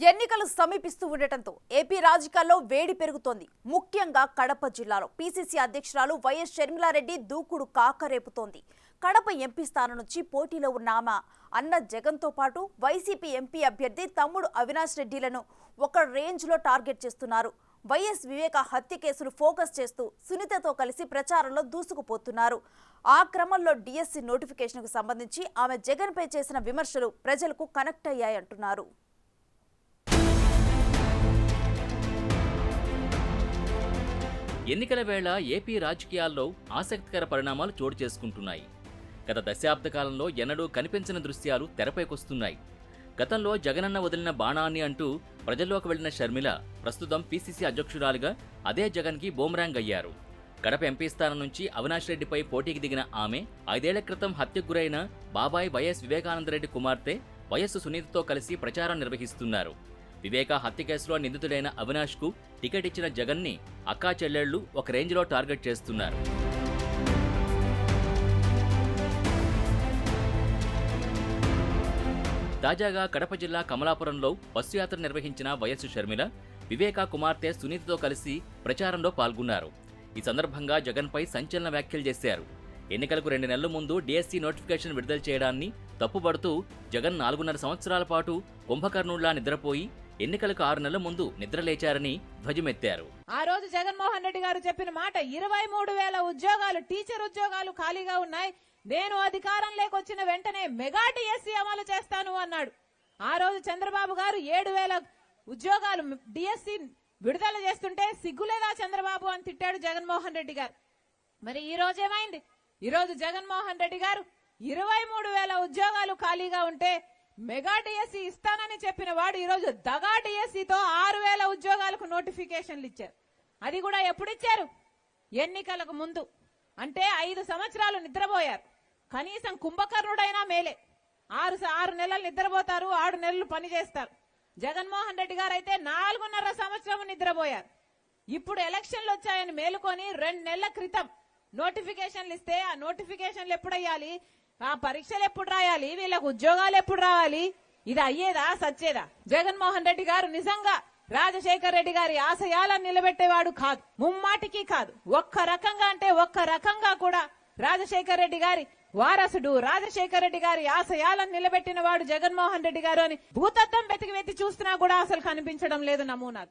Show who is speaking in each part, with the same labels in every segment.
Speaker 1: ఎన్నికలు సమీపిస్తూ ఉండటంతో ఏపీ రాజకీయాల్లో వేడి పెరుగుతోంది. ముఖ్యంగా కడప జిల్లాలో పీసీసీ అధ్యక్షురాలు వైఎస్ షర్మిలారెడ్డి దూకుడు కాకరేపుతోంది. కడప ఎంపీ స్థానం నుంచి పోటీలో ఉన్న ఆమె అన్న జగన్తో పాటు వైసీపీ ఎంపీ అభ్యర్థి తమ్ముడు అవినాష్ రెడ్డిలను ఒక రేంజ్లో టార్గెట్ చేస్తున్నారు. వైఎస్ వివేక హత్య కేసును ఫోకస్ చేస్తూ సునీతతో కలిసి ప్రచారంలో దూసుకుపోతున్నారు. ఆ క్రమంలో డిఎస్సి నోటిఫికేషన్కు సంబంధించి ఆమె జగన్పై చేసిన విమర్శలు ప్రజలకు కనెక్ట్ అయ్యాయంటున్నారు.
Speaker 2: ఎన్నికల వేళ ఏపీ రాజకీయాల్లో ఆసక్తికర పరిణామాలు చోటు చేసుకుంటున్నాయి. గత దశాబ్ద కాలంలో ఎన్నడూ కనిపించిన దృశ్యాలు తెరపైకొస్తున్నాయి. గతంలో జగనన్న వదిలిన బాణాన్ని అంటూ ప్రజల్లోకి వెళ్లిన షర్మిల ప్రస్తుతం పీసీసీ అధ్యక్షురాలుగా అదే జగన్కి బూమరాంగ్ అయ్యారు. కడప ఎంపీ స్థానం నుంచి అవినాష్ రెడ్డిపై పోటీకి దిగిన ఆమె 5 ఏళ్ల క్రితం హత్యకు గురైన బాబాయ్ వైఎస్ వివేకానందరెడ్డి కుమార్తె వైఎస్ సునీతతో కలిసి ప్రచారం నిర్వహిస్తున్నారు. వివేక హత్య కేసులో నిందితుడైన అవినాష్ కు టికెట్ ఇచ్చిన జగన్ని అక్కా చెల్లెళ్లు ఒక రేంజ్లో టార్గెట్ చేస్తున్నారు. తాజాగా కడప జిల్లా కమలాపురంలో బస్సు యాత్ర నిర్వహించిన వైఎస్ షర్మిల వివేక కుమార్తె సునీతతో కలిసి ప్రచారంలో పాల్గొన్నారు. ఈ సందర్భంగా జగన్పై సంచలన వ్యాఖ్యలు చేశారు. ఎన్నికలకు 2 నెలల ముందు డిఎస్సి నోటిఫికేషన్ విడుదల చేయడాన్ని తప్పుపడుతూ జగన్ 4.5 సంవత్సరాల పాటు కుంభకర్ణుల్లా నిద్రపోయి ఎన్నికలకు 6 నెలల ముందు నిద్రలేచారని ధ్వజమెత్తారు.
Speaker 3: ఆ రోజు జగన్మోహన్ రెడ్డి గారు చెప్పిన మాట 23,000 ఉద్యోగాలు టీచర్ ఉద్యోగాలు ఖాళీగా ఉన్నాయి, నేను అధికారంలోకి వచ్చిన వెంటనే మెగా డిఎస్సి అమలు చేస్తాను అన్నాడు. ఆ రోజు చంద్రబాబు గారు 7,000 ఉద్యోగాలు డిఎస్సి విడుదల చేస్తుంటే సిగ్గులేదా చంద్రబాబు అని తిట్టాడు జగన్మోహన్ రెడ్డి గారు. మరి ఈ రోజు ఏమైంది? ఈ రోజు జగన్మోహన్ రెడ్డి గారు 23,000 ఉద్యోగాలు ఖాళీగా ఉంటే మెగా డిఎస్సి ఇస్తానని చెప్పిన వాడు ఈరోజు దగా డిఎస్సితో 6,000 ఉద్యోగాలకు నోటిఫికేషన్లు ఇచ్చారు. అది కూడా ఎప్పుడు ఇచ్చారు? ఎన్నికలకు ముందు. అంటే 5 సంవత్సరాలు నిద్రపోయారు. కనీసం కుంభకర్ణుడైనా మేలే. 6 నెలలు నిద్రపోతారు, 6 నెలలు పని చేస్తారు. జగన్మోహన్ రెడ్డి గారు అయితే 4.5 సంవత్సరం నిద్రపోయారు. ఇప్పుడు ఎలక్షన్లు వచ్చాయని మేలుకొని 2 నెలల క్రితం నోటిఫికేషన్లు ఇస్తే ఆ నోటిఫికేషన్లు ఎప్పుడు అయ్యాలి, ఆ పరీక్షలు ఎప్పుడు రాయాలి, వీళ్ళకు ఉద్యోగాలు ఎప్పుడు రావాలి? ఇది అయ్యేదా సచ్చేదా? జగన్మోహన్ రెడ్డి గారు నిజంగా రాజశేఖర్ రెడ్డి గారి ఆశయాలను నిలబెట్టేవాడు కాదు, ముమ్మాటికి కాదు. ఒక్క రకంగా అంటే ఒక్క రకంగా కూడా రాజశేఖర్ రెడ్డి గారి వారసుడు, రాజశేఖర్ రెడ్డి గారి ఆశయాలను నిలబెట్టిన వాడు జగన్మోహన్ రెడ్డి గారు అని భూతద్దం వెతికి చూసినా కూడా అసలు కనిపించడం లేదు నమూనా.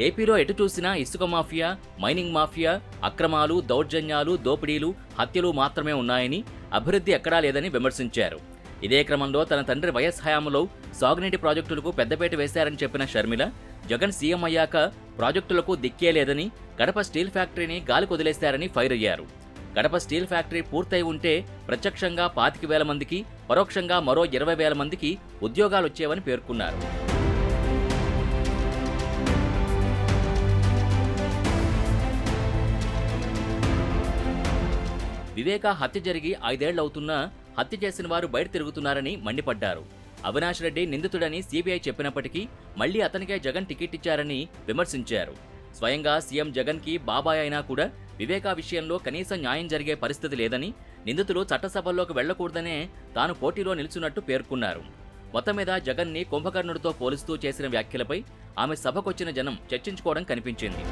Speaker 2: ఏపీలో ఎటు చూసినా ఇసుక మాఫియా, మైనింగ్ మాఫియా, అక్రమాలు, దౌర్జన్యాలు, దోపిడీలు, హత్యలు మాత్రమే ఉన్నాయని, అభివృద్ధి ఎక్కడా లేదని విమర్శించారు. ఇదే క్రమంలో తన తండ్రి వైఎస్ హయాంలో సాగునీటి ప్రాజెక్టులకు పెద్దపేట వేశారని చెప్పిన షర్మిల జగన్ సీఎం అయ్యాక ప్రాజెక్టులకు దిక్కే లేదని, గడప స్టీల్ ఫ్యాక్టరీని గాలికి వదిలేశారని ఫైర్ అయ్యారు. గడప స్టీల్ ఫ్యాక్టరీ పూర్తయి ఉంటే ప్రత్యక్షంగా 25,000 మందికి, పరోక్షంగా మరో 20,000 మందికి ఉద్యోగాలొచ్చేవని పేర్కొన్నారు. వివేక హత్య జరిగి 5 ఏళ్లవుతున్నా హత్య చేసిన వారు బయట తిరుగుతున్నారని మండిపడ్డారు. అవినాష్ రెడ్డి నిందితుడని సీబీఐ చెప్పినప్పటికీ మళ్లీ అతనికే జగన్ టికెట్ ఇచ్చారని విమర్శించారు. స్వయంగా సీఎం జగన్ కి బాబాయ్ అయినా కూడా వివేక విషయంలో కనీసం న్యాయం జరిగే పరిస్థితి లేదని, నిందితులు చట్టసభల్లోకి వెళ్లకూడదనే తాను పోటీలో నిలుచున్నట్టు పేర్కొన్నారు. మొత్తం మీద జగన్ ని కుంభకర్ణుడితో పోలుస్తూ చేసిన వ్యాఖ్యలపై ఆమె సభకొచ్చిన జనం చర్చించుకోవడం కనిపించింది.